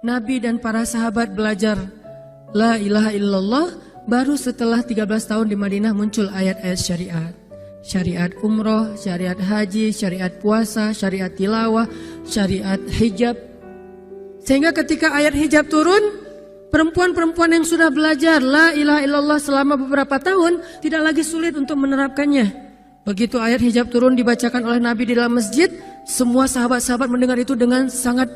Nabi dan para sahabat belajar la ilaha illallah, baru setelah 13 tahun di Madinah muncul ayat-ayat syariat. Syariat umroh, syariat haji, syariat puasa, syariat tilawah, syariat hijab. Sehingga ketika ayat hijab turun, perempuan-perempuan yang sudah belajar la ilaha illallah selama beberapa tahun tidak lagi sulit untuk menerapkannya. Begitu ayat hijab turun dibacakan oleh Nabi di dalam masjid, semua sahabat-sahabat mendengar itu dengan sangat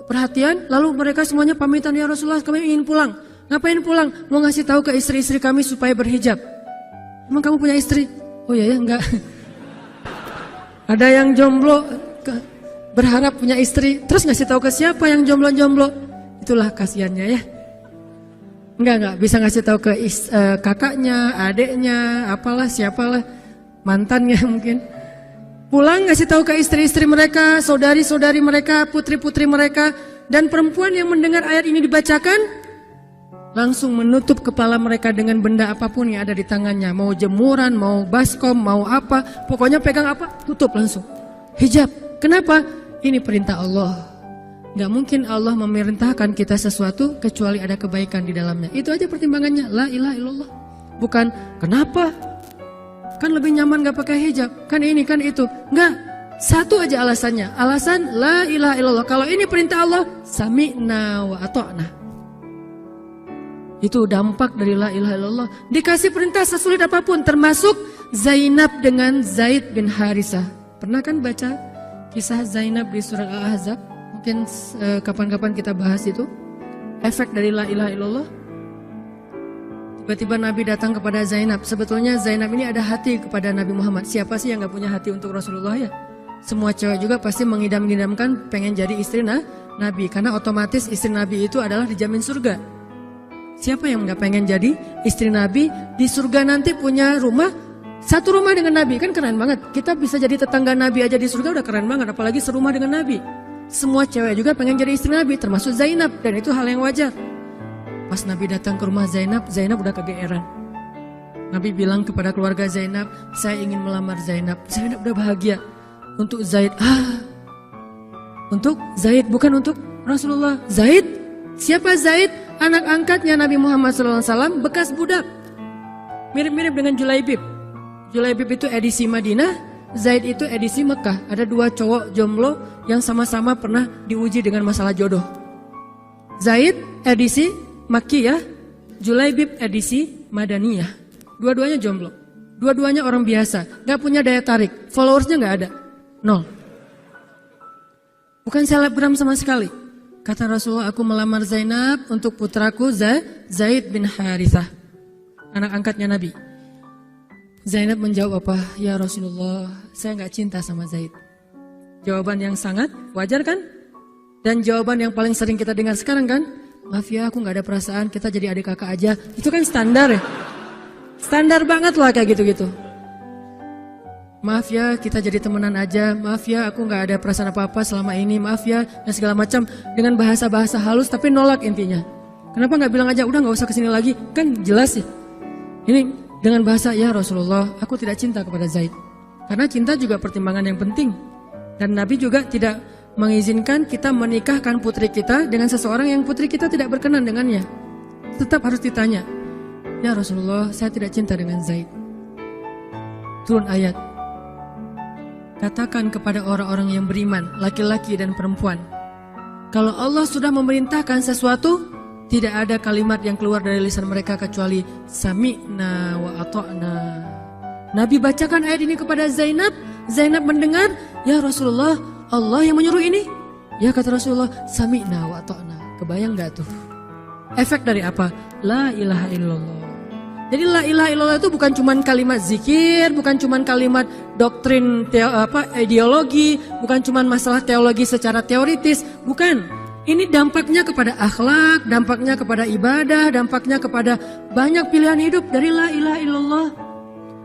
perhatian. Lalu mereka semuanya pamitan, ya Rasulullah kami ingin pulang. Ngapain pulang? Mau ngasih tahu ke istri-istri kami supaya berhijab. Emang kamu punya istri? Oh ya enggak. Ada yang jomblo berharap punya istri, terus ngasih tahu ke siapa yang jomblo-jomblo? Itulah kasihannya ya. Enggak bisa ngasih tahu ke kakaknya, adeknya, apalah siapalah, mantannya mungkin. Pulang ngasih tahu ke istri-istri mereka, saudari-saudari mereka, putri-putri mereka, dan perempuan yang mendengar ayat ini dibacakan langsung menutup kepala mereka dengan benda apapun yang ada di tangannya. Mau jemuran, mau baskom, mau apa, pokoknya pegang apa, tutup langsung. Hijab. Kenapa? Ini perintah Allah. Gak mungkin Allah memerintahkan kita sesuatu kecuali ada kebaikan di dalamnya. Itu aja pertimbangannya. La ilaha illallah. Bukan kenapa? Kan lebih nyaman gak pakai hijab. Kan ini, kan itu. Enggak. Satu aja alasannya. Alasan la ilaha illallah. Kalau ini perintah Allah, sami'na wa ata'na. Itu dampak dari la ilaha illallah. Dikasih perintah sesulit apapun, termasuk Zainab dengan Zaid bin Harisah. Pernah kan baca kisah Zainab di surat Al-Ahzab? Mungkin kapan-kapan kita bahas itu. Efek dari la ilaha illallah. Tiba-tiba Nabi datang kepada Zainab. Sebetulnya Zainab ini ada hati kepada Nabi Muhammad. Siapa sih yang gak punya hati untuk Rasulullah ya? Semua cewek juga pasti mengidam-idamkan pengen jadi istri Nabi. Karena otomatis istri Nabi itu adalah dijamin surga. Siapa yang gak pengen jadi istri Nabi? Di surga nanti punya rumah, satu rumah dengan Nabi. Kan keren banget. Kita bisa jadi tetangga Nabi aja di surga udah keren banget. Apalagi serumah dengan Nabi. Semua cewek juga pengen jadi istri Nabi, termasuk Zainab. Dan itu hal yang wajar. Pas Nabi datang ke rumah Zainab, Zainab udah kegeeran. Nabi bilang kepada keluarga Zainab, saya ingin melamar Zainab. Zainab udah bahagia. Untuk Zaid, untuk Zaid, bukan untuk Rasulullah. Zaid? Siapa Zaid? Anak angkatnya Nabi Muhammad SAW, bekas budak. Mirip-mirip dengan Julaibib. Julaibib itu edisi Madinah, Zaid itu edisi Mekah. Ada dua cowok jomblo yang sama-sama pernah diuji dengan masalah jodoh. Zaid edisi Makkiyah, Julaibib edisi Madaniyah. Dua-duanya jomblo. Dua-duanya orang biasa, gak punya daya tarik. Followersnya gak ada, 0. Bukan selebgram sama sekali. Kata Rasulullah, aku melamar Zainab untuk putraku Zaid bin Harithah, anak angkatnya Nabi. Zainab menjawab apa? Ya Rasulullah, saya gak cinta sama Zaid. Jawaban yang sangat wajar kan? Dan jawaban yang paling sering kita dengar sekarang kan? Maaf ya, aku gak ada perasaan, kita jadi adik kakak aja. Itu kan standar ya? Standar banget lah kayak gitu-gitu. Maaf ya, kita jadi temenan aja. Maaf ya, aku gak ada perasaan apa-apa selama ini. Maaf ya, dan segala macam. Dengan bahasa-bahasa halus tapi nolak intinya. Kenapa gak bilang aja, udah gak usah kesini lagi. Kan jelas sih. Ini dengan bahasa, ya Rasulullah, aku tidak cinta kepada Zaid. Karena cinta juga pertimbangan yang penting. Dan Nabi juga tidak mengizinkan kita menikahkan putri kita dengan seseorang yang putri kita tidak berkenan dengannya. Tetap harus ditanya, ya Rasulullah, saya tidak cinta dengan Zaid. Turun ayat. Katakan kepada orang-orang yang beriman, laki-laki dan perempuan, kalau Allah sudah memerintahkan sesuatu, tidak ada kalimat yang keluar dari lisan mereka kecuali sami'na wa ata'na. Nabi bacakan ayat ini kepada Zainab. Zainab mendengar, ya Rasulullah, Allah yang menyuruh ini. Ya kata Rasulullah, sami'na wa ata'na. Kebayang gak tuh? Efek dari apa? La ilaha illallah. Jadi la ilaha illallah itu bukan cuma kalimat zikir, bukan cuma kalimat doktrin ideologi, bukan cuma masalah teologi secara teoritis, bukan. Ini dampaknya kepada akhlak, dampaknya kepada ibadah, dampaknya kepada banyak pilihan hidup dari la ilaha illallah.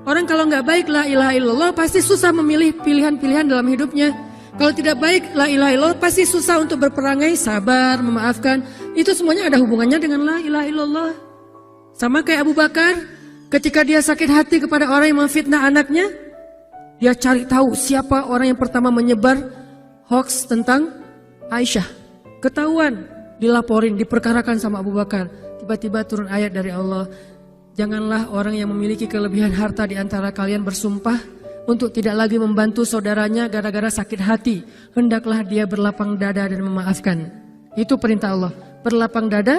Orang kalau nggak baik la ilaha illallah pasti susah memilih pilihan-pilihan dalam hidupnya. Kalau tidak baik la ilaha illallah pasti susah untuk berperangai, sabar, memaafkan. Itu semuanya ada hubungannya dengan la ilaha illallah. Sama kayak Abu Bakar, ketika dia sakit hati kepada orang yang memfitnah anaknya, dia cari tahu siapa orang yang pertama menyebar hoax tentang Aisyah. Ketahuan, dilaporin, diperkarakan sama Abu Bakar. Tiba-tiba turun ayat dari Allah. Janganlah orang yang memiliki kelebihan harta di antara kalian bersumpah untuk tidak lagi membantu saudaranya gara-gara sakit hati. Hendaklah dia berlapang dada dan memaafkan. Itu perintah Allah. Berlapang dada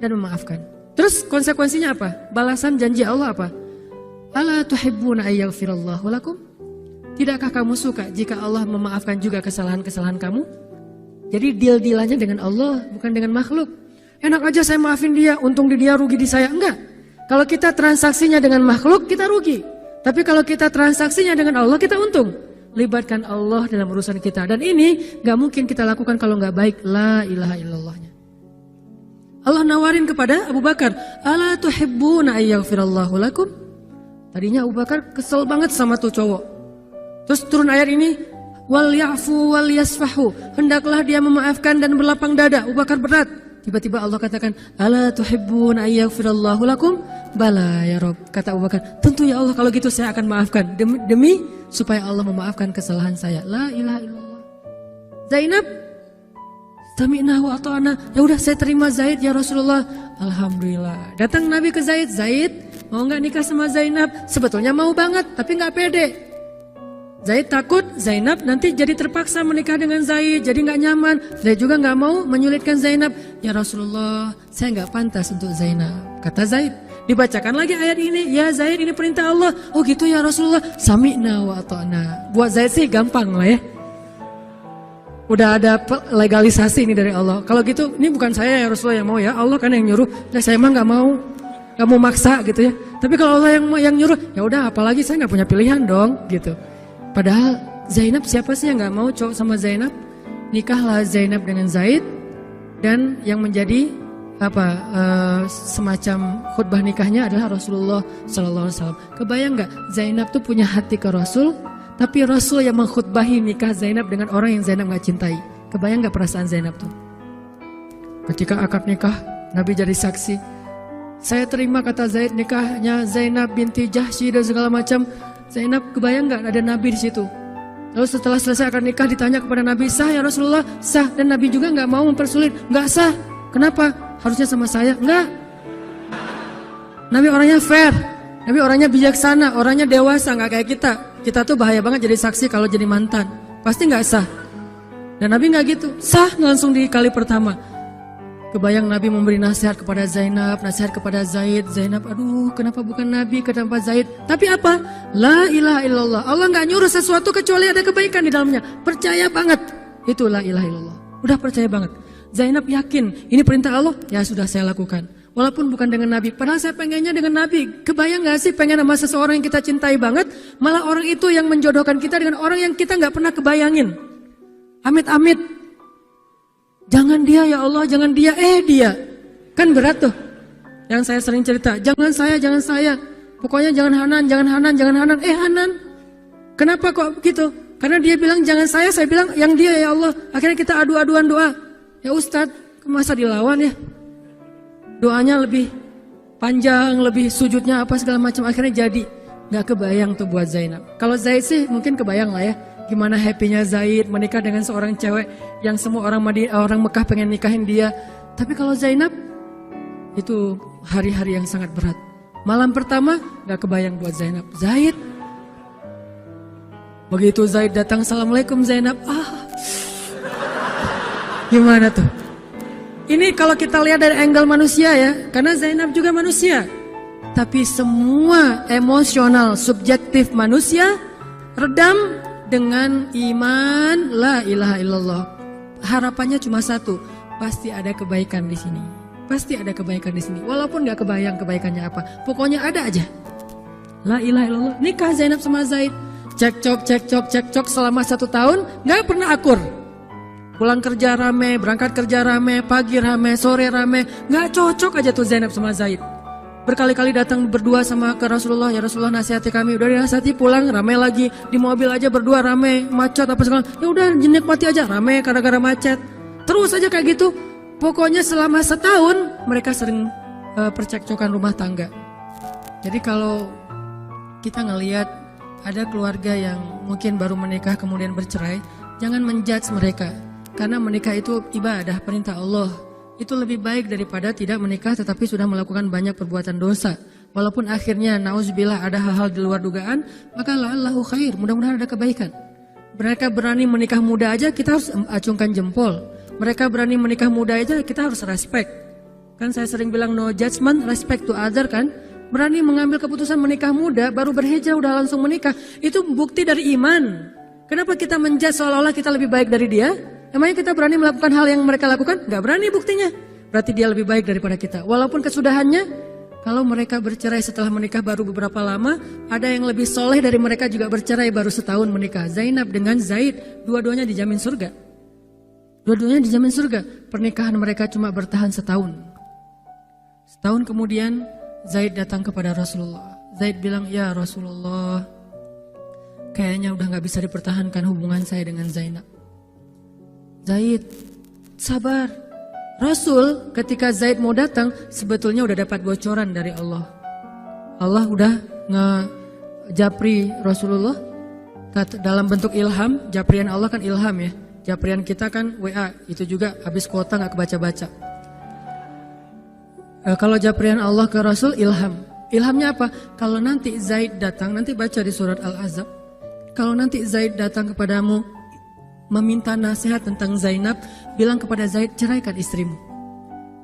dan memaafkan. Terus konsekuensinya apa? Balasan janji Allah apa? Ala tuhibbuna ayyaghfirallahu lakum? Tidakkah kamu suka jika Allah memaafkan juga kesalahan-kesalahan kamu? Jadi deal-dealannya dengan Allah, bukan dengan makhluk. Enak aja saya maafin dia, untung di dia, rugi di saya. Enggak. Kalau kita transaksinya dengan makhluk, kita rugi. Tapi kalau kita transaksinya dengan Allah, kita untung. Libatkan Allah dalam urusan kita. Dan ini gak mungkin kita lakukan kalau gak baik. La ilaha illallahnya. Allah nawarin kepada Abu Bakar. Ala tuhibbuna ayyaghfirallahu lakum? Tadinya Abu Bakar kesel banget sama tuh cowok. Terus turun ayat ini. Wal ya'fu wal yasfahu. Hendaklah dia memaafkan dan berlapang dada. Abu Bakar berat. Tiba-tiba Allah katakan, ala tuhibbuna ayyaghfirallahu lakum? Bala ya Rob. Kata Abu Bakar, tentu ya Allah kalau gitu saya akan maafkan. Demi supaya Allah memaafkan kesalahan saya. La ilaha illallah. Zainab, sami'na wa ata'na. Ya udah saya terima Zaid ya Rasulullah. Alhamdulillah. Datang Nabi ke Zaid. Zaid, mau gak nikah sama Zainab? Sebetulnya mau banget, tapi gak pede. Zaid takut Zainab nanti jadi terpaksa menikah dengan Zaid, jadi gak nyaman. Zaid juga gak mau menyulitkan Zainab. Ya Rasulullah, saya gak pantas untuk Zainab. Kata Zaid, dibacakan lagi ayat ini. Ya Zaid, ini perintah Allah. Oh gitu ya Rasulullah. Sami'na wa ata'na. Buat Zaid sih gampang lah ya. Udah ada legalisasi ini dari Allah. Kalau gitu, ini bukan saya ya Rasulullah yang mau ya. Allah kan yang nyuruh. Nah, saya emang gak mau maksa gitu ya. Tapi kalau Allah yang nyuruh, ya udah apalagi saya gak punya pilihan dong gitu. Padahal Zainab siapa sih yang gak mau cowok sama Zainab? Nikahlah Zainab dengan Zaid. Dan yang menjadi semacam khutbah nikahnya adalah Rasulullah SAW. Kebayang gak Zainab tuh punya hati ke Rasul, tapi Rasul yang mengkhutbahi nikah Zainab dengan orang yang Zainab gak cintai. Kebayang gak perasaan Zainab tuh? Ketika akad nikah, Nabi jadi saksi. Saya terima kata Zaid nikahnya Zainab binti Jahsy dan segala macam. Zainab kebayang gak ada Nabi di situ? Lalu setelah selesai akad nikah ditanya kepada Nabi, sah ya Rasulullah? Sah. Dan Nabi juga gak mau mempersulit. Gak sah. Kenapa? Harusnya sama saya. Enggak. Nabi orangnya fair. Nabi orangnya bijaksana. Orangnya dewasa. Gak kayak kita. Kita tuh bahaya banget jadi saksi kalau jadi mantan. Pasti gak sah. Dan Nabi gak gitu. Sah langsung di kali pertama. Kebayang Nabi memberi nasihat kepada Zainab, nasihat kepada Zaid. Zainab, aduh kenapa bukan Nabi, kenapa Zaid? Tapi apa? La ilaha illallah. Allah gak nyuruh sesuatu kecuali ada kebaikan di dalamnya. Percaya banget. Itu la ilaha illallah. Udah percaya banget. Zainab yakin, ini perintah Allah, ya sudah saya lakukan. Walaupun bukan dengan Nabi, padahal saya pengennya dengan Nabi. Kebayang gak sih pengen sama seseorang yang kita cintai banget, malah orang itu yang menjodohkan kita dengan orang yang kita gak pernah kebayangin. Amit-amit. Jangan dia ya Allah, jangan dia, dia. Kan berat tuh. Yang saya sering cerita, jangan saya. Pokoknya jangan Hanan, Hanan. Kenapa kok begitu? Karena dia bilang jangan saya bilang yang dia ya Allah. Akhirnya kita adu-aduan doa. Ya Ustadz, masa dilawan ya? Doanya lebih panjang, lebih sujudnya apa segala macam. Akhirnya jadi. Gak kebayang tuh buat Zainab. Kalau Zaid sih mungkin kebayang lah ya. Gimana happynya Zaid menikah dengan seorang cewek yang semua orang Mekah pengen nikahin dia. Tapi kalau Zainab, itu hari-hari yang sangat berat. Malam pertama gak kebayang buat Zainab. Zaid. Begitu Zaid datang, Assalamualaikum Zainab. Gimana tuh? Ini kalau kita lihat dari angle manusia ya. Karena Zainab juga manusia. Tapi semua emosional, subjektif manusia redam dengan iman la ilaha illallah. Harapannya cuma satu, pasti ada kebaikan di sini. Pasti ada kebaikan di sini. Walaupun gak kebayang kebaikannya apa, pokoknya ada aja. La ilaha illallah. Nikah Zainab sama Zaid. Cekcok selama 1 tahun, gak pernah akur. Pulang kerja rame, berangkat kerja rame, pagi rame, sore rame. Gak cocok aja tuh Zainab sama Zaid. Berkali-kali datang berdua sama ke Rasulullah, ya Rasulullah nasihati kami. Udah dinasihati pulang rame lagi, di mobil aja berdua rame, macet apa segala. Ya udah nikmati aja, rame gara-gara macet. Terus aja kayak gitu. Pokoknya selama 1 tahun mereka sering percekcokan rumah tangga. Jadi kalau kita ngelihat ada keluarga yang mungkin baru menikah kemudian bercerai, jangan menjudge mereka. Karena menikah itu ibadah, perintah Allah. itu lebih baik daripada tidak menikah tetapi sudah melakukan banyak perbuatan dosa. Walaupun akhirnya nauzubillah ada hal-hal di luar dugaan, maka la'allahu khair, mudah-mudahan ada kebaikan. Mereka berani menikah muda aja kita harus acungkan jempol. Mereka berani menikah muda aja kita harus respect. Kan saya sering bilang no judgment, respect to other kan. Berani mengambil keputusan menikah muda, baru berhijrah udah langsung menikah. Itu bukti dari iman. Kenapa kita menjudge seolah-olah kita lebih baik dari dia? Emangnya kita berani melakukan hal yang mereka lakukan? Gak berani buktinya. Berarti dia lebih baik daripada kita. Walaupun kesudahannya, kalau mereka bercerai setelah menikah baru beberapa lama, ada yang lebih soleh dari mereka juga bercerai baru setahun menikah. Zainab dengan Zaid, dua-duanya dijamin surga. Dua-duanya dijamin surga. Pernikahan mereka cuma bertahan setahun. Setahun kemudian, Zaid datang kepada Rasulullah. Zaid bilang, ya Rasulullah, kayaknya udah gak bisa dipertahankan hubungan saya dengan Zainab. Zaid, sabar. Rasul ketika Zaid mau datang sebetulnya udah dapat bocoran dari Allah. Allah udah ngejapri Rasulullah dalam bentuk ilham. Japrian Allah kan ilham ya. Japrian kita kan WA, itu juga habis kuota gak kebaca-baca. Kalau japrian Allah ke Rasul ilham. Ilhamnya apa? Kalau nanti Zaid datang, nanti baca di surat Al-Ahzab. Kalau nanti Zaid datang kepadamu meminta nasihat tentang Zainab, bilang kepada Zaid, ceraikan istrimu.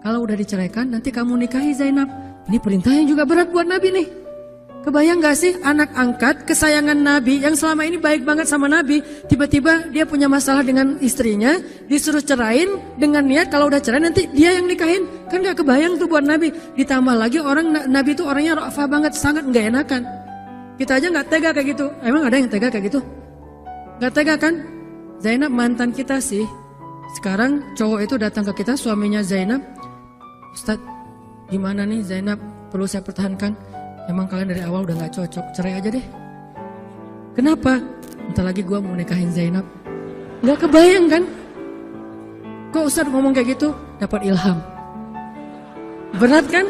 Kalau udah diceraikan, nanti kamu nikahi Zainab. Ini perintahnya juga berat buat Nabi nih. Kebayang gak sih anak angkat kesayangan Nabi yang selama ini baik banget sama Nabi, tiba-tiba dia punya masalah dengan istrinya, disuruh cerain dengan niat kalau udah cerai nanti dia yang nikahin. Kan gak kebayang tuh buat Nabi. Ditambah lagi Nabi itu orangnya ra'afah banget, sangat gak enakan. Kita aja gak tega kayak gitu. Emang ada yang tega kayak gitu? Gak tega kan? Zainab mantan kita sih. Sekarang cowok itu datang ke kita, suaminya Zainab. Ustadz, gimana nih Zainab? Perlu saya pertahankan? Emang kalian dari awal udah gak cocok, cerai aja deh. Kenapa? Bentar lagi gue mau nikahin Zainab. Gak kebayang kan? Kok Ustadz ngomong kayak gitu? Dapat ilham. Berat kan?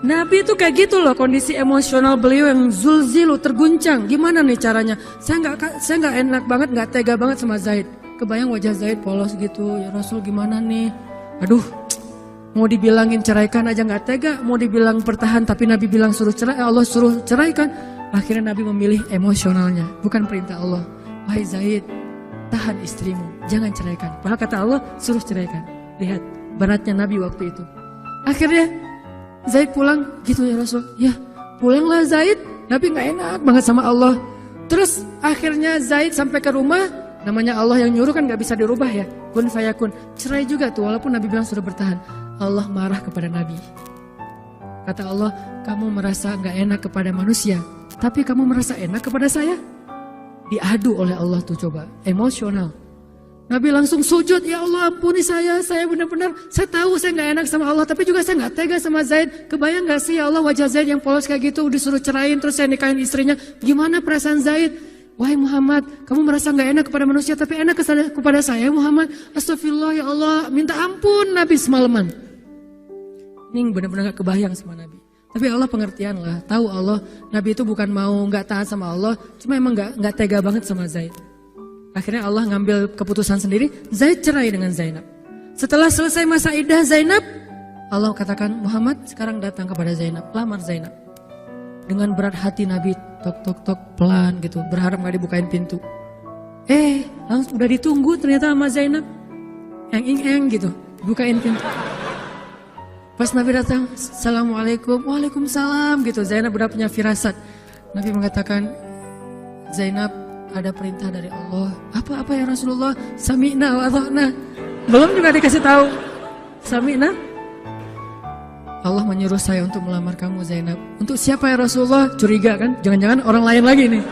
Nabi itu kayak gitu loh, kondisi emosional beliau yang zulzilu, terguncang. Gimana nih caranya? Saya nggak enak banget, nggak tega banget sama Zaid. Kebayang wajah Zaid polos gitu. Ya Rasul gimana nih? Aduh, mau dibilangin ceraikan aja nggak tega. Mau dibilang pertahan tapi Nabi bilang suruh cerai, Allah suruh ceraikan. Akhirnya Nabi memilih emosionalnya, bukan perintah Allah. Wahai Zaid, tahan istrimu, jangan ceraikan. Padahal kata Allah suruh ceraikan. Lihat beratnya Nabi waktu itu. Akhirnya Zaid pulang, gitu ya Rasul. Ya pulanglah Zaid, Nabi gak enak banget sama Allah. Terus akhirnya Zaid sampai ke rumah, namanya Allah yang nyuruh kan gak bisa dirubah ya. Kun fayakun, cerai juga tuh walaupun Nabi bilang sudah bertahan. Allah marah kepada Nabi. Kata Allah, kamu merasa gak enak kepada manusia, tapi kamu merasa enak kepada saya? Diadu oleh Allah tuh coba, emosional. Nabi langsung sujud, ya Allah ampuni saya benar-benar, saya tahu saya gak enak sama Allah, tapi juga saya gak tega sama Zaid. Kebayang gak sih ya Allah wajah Zaid yang polos kayak gitu, disuruh cerain terus saya nikahin istrinya. Gimana perasaan Zaid? Wahai Muhammad, kamu merasa gak enak kepada manusia tapi enak kepada saya Muhammad. Astagfirullah ya Allah, minta ampun Nabi semalaman. Ini benar-benar gak kebayang sama Nabi. Tapi Allah pengertian lah, tahu Allah Nabi itu bukan mau gak taat sama Allah, cuma emang gak tega banget sama Zaid. Akhirnya Allah ngambil keputusan sendiri, Zaid cerai dengan Zainab. Setelah selesai masa iddah Zainab, Allah katakan, Muhammad sekarang datang kepada Zainab, lamar Zainab. Dengan berat hati Nabi, tok pelan gitu, berharap gak dibukain pintu. Langsung udah ditunggu ternyata sama Zainab. Eng gitu, bukain pintu. Pas Nabi datang, Assalamualaikum, Waalaikumsalam gitu. Zainab udah punya firasat. Nabi mengatakan, Zainab, ada perintah dari Allah. Apa ya Rasulullah? Sami'na wa ata'na. Belum juga dikasih tahu. Sami'na. Allah menyuruh saya untuk melamar kamu Zainab. Untuk siapa ya Rasulullah? Curiga kan? Jangan-jangan orang lain lagi nih.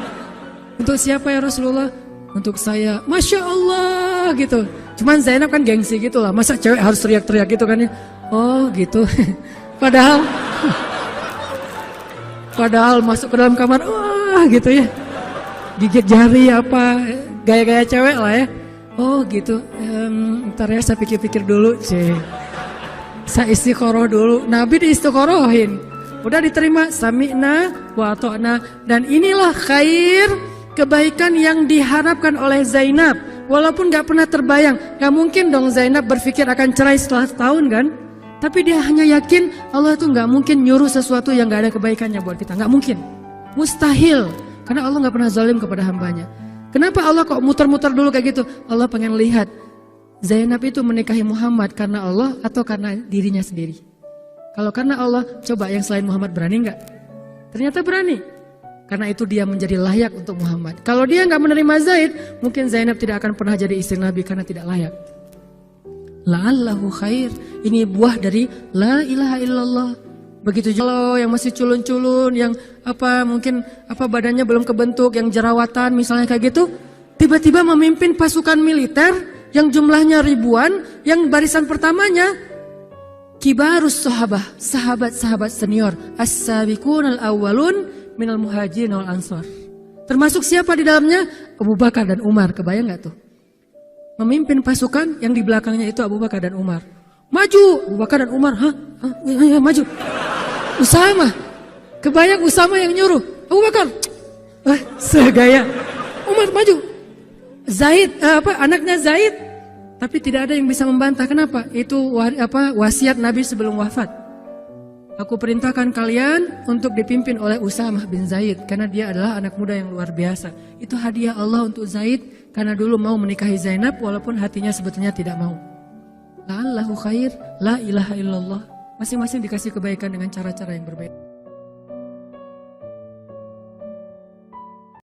Untuk siapa ya Rasulullah? Untuk saya. Masya Allah gitu. Cuman Zainab kan gengsi gitu lah. Masa cewek harus teriak-teriak gitu kan ya? Oh gitu. Padahal masuk ke dalam kamar. Wah gitu ya. Gigit jari apa, gaya-gaya cewek lah ya. Oh gitu, ntar ya saya pikir-pikir dulu sih. Saya istiqoroh dulu, Nabi diistiqorohin. Udah diterima, sami'na wa ata'na. Dan inilah khair, kebaikan yang diharapkan oleh Zainab. Walaupun gak pernah terbayang, gak mungkin dong Zainab berpikir akan cerai setelah setahun kan. Tapi dia hanya yakin Allah tuh gak mungkin nyuruh sesuatu yang gak ada kebaikannya buat kita. Gak mungkin, mustahil. Karena Allah gak pernah zalim kepada hambanya. Kenapa Allah kok muter-muter dulu kayak gitu? Allah pengen lihat Zainab itu menikahi Muhammad karena Allah atau karena dirinya sendiri. Kalau karena Allah, coba yang selain Muhammad berani gak? Ternyata berani. Karena itu dia menjadi layak untuk Muhammad. Kalau dia nggak menerima Zaid, mungkin Zainab tidak akan pernah jadi istri Nabi karena tidak layak. La'allahu khair. Ini buah dari la ilaha illallah. Begitu juga yang masih culun-culun, yang mungkin badannya belum kebentuk, yang jerawatan misalnya kayak gitu, tiba-tiba memimpin pasukan militer yang jumlahnya ribuan, yang barisan pertamanya kibarus sahabah, sahabat-sahabat senior, as-sabiqun al-awwalun minal muhajirin wal ansor. Termasuk siapa di dalamnya? Abu Bakar dan Umar. Kebayang gak tuh? Memimpin pasukan yang di belakangnya itu Abu Bakar dan Umar. Maju! Abu Bakar dan Umar. Ya, maju. Usama. Kebayang Usama yang nyuruh. Abu Bakar. Segaya. Umar maju. Zaid, anaknya Zaid. Tapi tidak ada yang bisa membantah. Kenapa? Itu wasiat Nabi sebelum wafat. Aku perintahkan kalian untuk dipimpin oleh Usamah bin Zaid karena dia adalah anak muda yang luar biasa. Itu hadiah Allah untuk Zaid karena dulu mau menikahi Zainab walaupun hatinya sebetulnya tidak mau. La'allahu khair, la ilaha illallah. Masing-masing dikasih kebaikan dengan cara-cara yang berbeda.